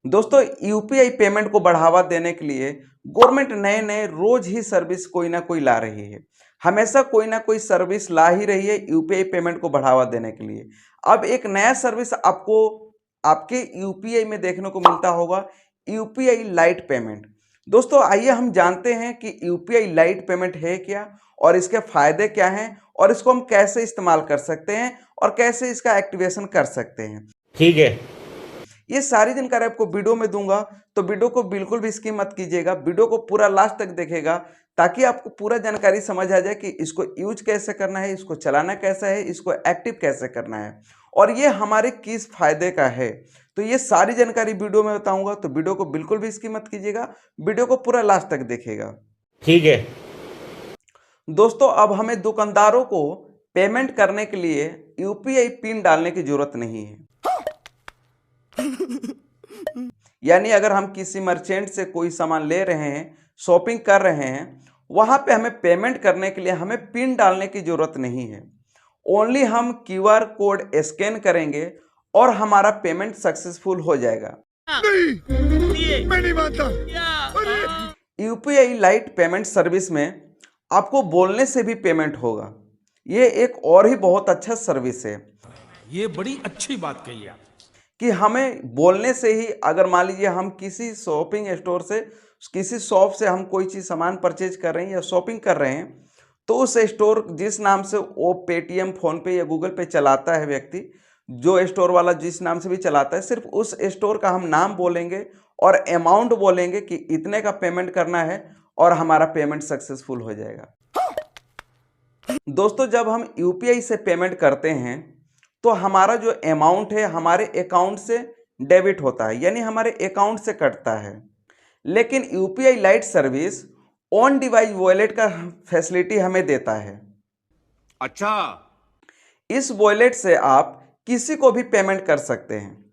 दोस्तों UPI payment को बढ़ावा देने के लिए गवर्नमेंट नए नए रोज ही सर्विस कोई ना कोई ला रही है। हमेशा कोई ना कोई सर्विस ला ही रही है यूपीआई पेमेंट को बढ़ावा देने के लिए। अब एक नया सर्विस आपको आपके यूपीआई में देखने को मिलता होगा, यूपीआई लाइट पेमेंट। दोस्तों आइए हम जानते हैं कि यूपीआई लाइट पेमेंट है क्या और इसके फायदे क्या हैं और इसको हम कैसे इस्तेमाल कर सकते हैं और कैसे इसका एक्टिवेशन कर सकते हैं। ठीक है। ये सारी जानकारी आपको वीडियो में दूंगा, तो वीडियो को बिल्कुल भी स्किप मत कीजिएगा, वीडियो को पूरा लास्ट तक देखेगा ताकि आपको पूरा जानकारी समझ आ जाए कि इसको यूज कैसे करना है, इसको चलाना कैसा है, इसको एक्टिव कैसे करना है और ये हमारे किस फायदे का है। तो ये सारी जानकारी वीडियो में बताऊंगा, तो वीडियो को बिल्कुल भी स्किप मत कीजिएगा, वीडियो को पूरा लास्ट तक देखिएगा। ठीक है। दोस्तों अब हमें दुकानदारों को पेमेंट करने के लिए यूपीआई पिन डालने की जरूरत नहीं है। यानी अगर हम किसी मर्चेंट से कोई सामान ले रहे हैं, शॉपिंग कर रहे हैं, वहां पे हमें पेमेंट करने के लिए हमें पिन डालने की जरूरत नहीं है। ओनली हम क्यूआर कोड स्कैन करेंगे और हमारा पेमेंट सक्सेसफुल हो जाएगा। नहीं, मैं नहीं मानता। यूपीआई लाइट पेमेंट सर्विस में आपको बोलने से भी पेमेंट होगा। ये एक और ही बहुत अच्छा सर्विस है। ये बड़ी अच्छी बात कही आप। कि हमें बोलने से ही, अगर मान लीजिए हम किसी शॉपिंग स्टोर से, किसी शॉप से हम कोई चीज़ सामान परचेज कर रहे हैं या शॉपिंग कर रहे हैं, तो उस स्टोर जिस नाम से वो पेटीएम, फ़ोनपे या गूगल पे चलाता है व्यक्ति, जो स्टोर वाला जिस नाम से भी चलाता है, सिर्फ उस स्टोर का हम नाम बोलेंगे और अमाउंट बोलेंगे कि इतने का पेमेंट करना है और हमारा पेमेंट सक्सेसफुल हो जाएगा। दोस्तों जब हम यूपीआई से पेमेंट करते हैं तो हमारा जो अमाउंट है हमारे अकाउंट से डेबिट होता है, यानी हमारे अकाउंट से कटता है। लेकिन UPI light service on device wallet का फैसिलिटी हमें देता है। अच्छा, इस वॉलेट से आप किसी को भी पेमेंट कर सकते हैं।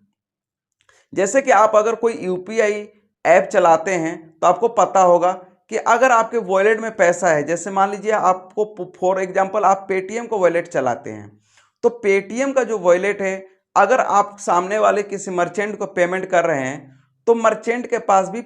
जैसे कि आप अगर कोई यूपीआई ऐप चलाते हैं तो आपको पता होगा कि अगर आपके वॉलेट में पैसा है, जैसे मान लीजिए आपको फॉर एग्जांपल आप पेटीएम को वॉलेट चलाते हैं, तो पेटीएम का जो वॉलेट है, अगर आप सामने वाले किसी मर्चेंट को पेमेंट कर रहे हैं तो मर्चेंट के पास भी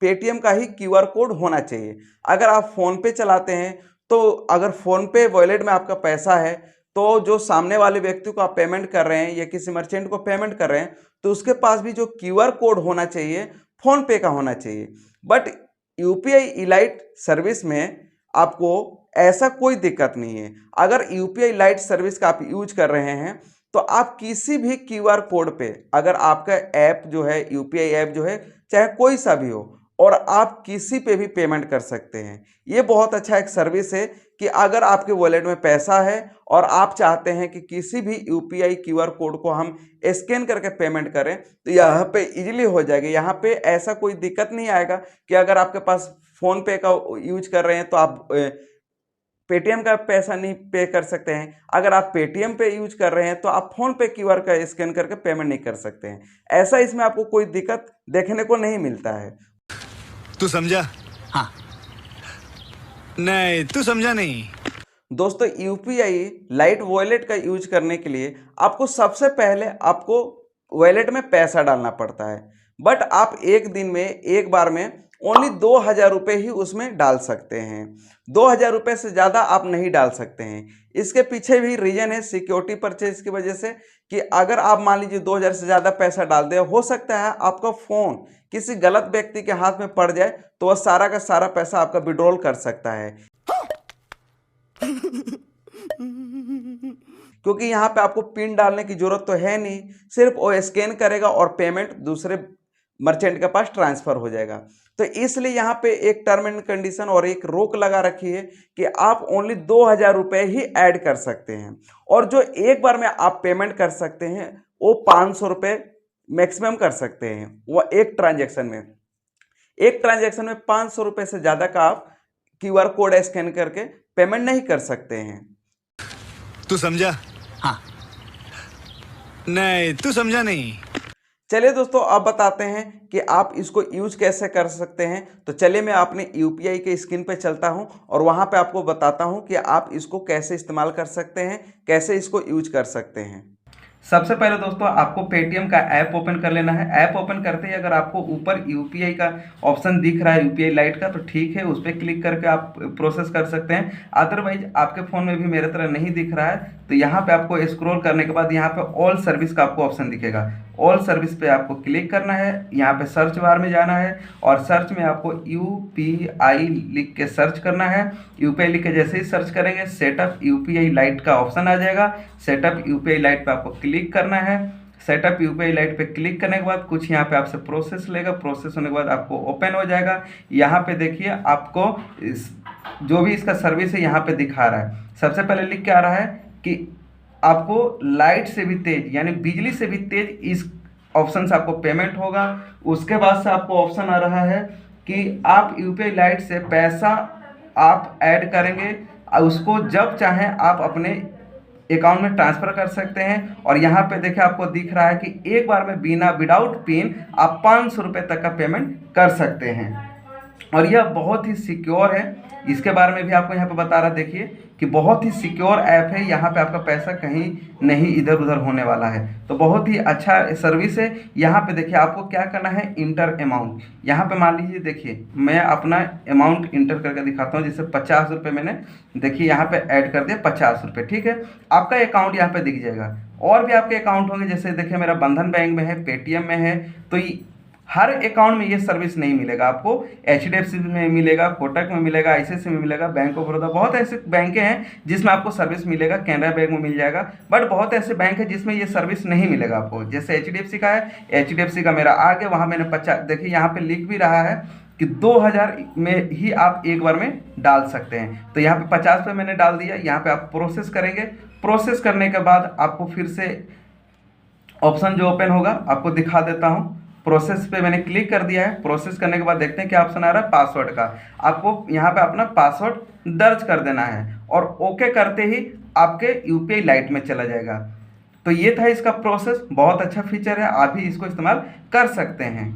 पेटीएम का ही क्यूआर कोड होना चाहिए। अगर आप फ़ोन पे चलाते हैं तो अगर फ़ोन पे वॉलेट में आपका पैसा है तो जो सामने वाले व्यक्ति को आप पेमेंट कर रहे हैं या किसी मर्चेंट को पेमेंट कर रहे हैं तो उसके पास भी जो क्यूआर कोड होना चाहिए फ़ोन पे का होना चाहिए। बट यूपीआई इलाइट सर्विस में आपको ऐसा कोई दिक्कत नहीं है। अगर यूपीआई लाइट सर्विस का आप यूज कर रहे हैं तो आप किसी भी क्यूआर कोड पे, अगर आपका ऐप जो है, यूपीआई ऐप जो है, चाहे कोई सा भी हो, और आप किसी पे भी पेमेंट कर सकते हैं। ये बहुत अच्छा एक सर्विस है कि अगर आपके वॉलेट में पैसा है और आप चाहते हैं कि किसी भी यूपीआई क्यूआर कोड को हम स्कैन करके पेमेंट करें तो यहाँ पे इजीली हो जाएगा। यहाँ पे ऐसा कोई दिक्कत नहीं आएगा कि अगर आपके पास फ़ोन पे का यूज कर रहे हैं तो आप पेटीएम का पैसा नहीं पे कर सकते हैं। अगर आप पेटीएम पे यूज कर रहे हैं तो आप फोन पे क्यूआर का स्कैन करके पेमेंट नहीं कर सकते हैं। ऐसा इसमें आपको कोई दिक्कत देखने को नहीं मिलता है। तू समझा? हाँ। नहीं, तू समझा नहीं। दोस्तों यूपीआई लाइट वॉलेट का यूज करने के लिए आपको सबसे पहले आपको वॉलेट में पैसा डालना पड़ता है। बट आप एक दिन में, एक बार में ओनली 2000 रुपये ही उसमें डाल सकते हैं। 2000 रुपये से ज़्यादा आप नहीं डाल सकते हैं। इसके पीछे भी रीजन है सिक्योरिटी परचेज की वजह से, कि अगर आप मान लीजिए 2000 से ज़्यादा पैसा डाल दे, हो सकता है आपका फ़ोन किसी गलत व्यक्ति के हाथ में पड़ जाए तो वह सारा का सारा पैसा आपका विड्रॉल कर सकता है। क्योंकि यहाँ पे आपको पिन डालने की जरूरत तो है नहीं, सिर्फ वो स्कैन करेगा और पेमेंट दूसरे मर्चेंट के पास ट्रांसफर हो जाएगा। तो इसलिए यहाँ पे एक टर्म एंड कंडीशन और एक रोक लगा रखी है कि आप ओनली 2000 रुपये ही ऐड कर सकते हैं, और जो एक बार में आप पेमेंट कर सकते हैं वो 500 रुपये मैक्सिमम कर सकते हैं। वो एक ट्रांजैक्शन में 500 रुपये से ज़्यादा का आप क्यूआर कोड स्कैन करके पेमेंट नहीं कर सकते हैं। तू समझा? हाँ। नहीं, तू समझा नहीं। चलिए दोस्तों अब बताते हैं कि आप इसको यूज कैसे कर सकते हैं। तो चलिए मैं अपने यूपीआई के स्क्रीन पे चलता हूं और वहां पे आपको बताता हूं कि आप इसको कैसे इस्तेमाल कर सकते हैं, कैसे इसको यूज कर सकते हैं। सबसे पहले दोस्तों आपको पेटीएम का ऐप ओपन कर लेना है। ऐप ओपन करते ही अगर आपको ऊपर यूपीआई का ऑप्शन दिख रहा है, यूपीआई लाइट का, तो ठीक है, उस पर क्लिक करके आप प्रोसेस कर सकते हैं। अदरवाइज आपके फ़ोन में भी मेरे तरह नहीं दिख रहा है तो यहाँ पे आपको स्क्रॉल करने के बाद यहाँ पे ऑल सर्विस का आपको ऑप्शन दिखेगा। ऑल सर्विस पे आपको क्लिक करना है, यहाँ पे सर्च बार में जाना है और सर्च में आपको यूपीआई लिख के सर्च करना है। यूपीआई लिख के जैसे ही सर्च करेंगे सेटअप यूपीआई लाइट का ऑप्शन आ जाएगा। सेटअप यूपीआई लाइट पे आपको क्लिक करना है। सेटअप यूपीआई लाइट पे क्लिक करने के बाद कुछ यहाँ पे आपसे प्रोसेस लेगा। प्रोसेस होने के बाद आपको ओपन हो जाएगा। यहाँ पे देखिए आपको जो भी इसका सर्विस है यहाँ पे दिखा रहा है। सबसे पहले लिख के आ रहा है कि आपको लाइट से भी तेज यानी बिजली से भी तेज इस ऑप्शन से आपको पेमेंट होगा। उसके बाद से आपको ऑप्शन आ रहा है कि आप यूपीआई लाइट से पैसा आप ऐड करेंगे, उसको जब चाहें आप अपने अकाउंट में ट्रांसफ़र कर सकते हैं। और यहाँ पे देखिए आपको दिख रहा है कि एक बार में बिना विदाउट पिन आप 500 रुपये तक का पेमेंट कर सकते हैं और यह बहुत ही सिक्योर है। इसके बारे में भी आपको यहाँ पे बता रहा है, देखिए कि बहुत ही सिक्योर ऐप है। यहाँ पे आपका पैसा कहीं नहीं इधर उधर होने वाला है, तो बहुत ही अच्छा सर्विस है। यहाँ पे देखिए आपको क्या करना है, इंटर अमाउंट। यहाँ पे मान लीजिए, देखिए मैं अपना अमाउंट इंटर करके दिखाता हूँ। जैसे 50 रुपये मैंने देखिए यहाँ पे ऐड कर दिया, 50 रुपये, ठीक है। आपका अकाउंट यहाँ पे दिख जाएगा। और भी आपके अकाउंट होंगे, जैसे देखिए मेरा बंधन बैंक में है, पेटीएम में है, तो हर अकाउंट में ये सर्विस नहीं मिलेगा आपको। एचडीएफसी में मिलेगा, कोटक में मिलेगा, आईसीआईसीआई में मिलेगा, बैंक ऑफ बड़ौदा, बहुत ऐसे बैंक हैं जिसमें आपको सर्विस मिलेगा। कैनरा बैंक में मिल जाएगा, बट बहुत ऐसे बैंक है जिसमें ये सर्विस नहीं मिलेगा आपको। जैसे एचडीएफसी का है, एचडीएफसी का मेरा आ गया, वहाँ मैंने 50, देखिए यहाँ पे लिख भी रहा है कि 2000 में ही आप एक बार में डाल सकते हैं। तो यहाँ पे 50 रुपये मैंने डाल दिया। यहाँ पे आप प्रोसेस करेंगे। प्रोसेस करने के बाद आपको फिर से ऑप्शन जो ओपन होगा आपको दिखा देता हूँ। प्रोसेस पे मैंने क्लिक कर दिया है। प्रोसेस करने के बाद देखते हैं क्या ऑप्शन आ रहा है, पासवर्ड का। आपको यहाँ पे अपना पासवर्ड दर्ज कर देना है और ओके करते ही आपके यूपीआई लाइट में चला जाएगा। तो ये था इसका प्रोसेस। बहुत अच्छा फीचर है, आप भी इसको इस्तेमाल कर सकते हैं।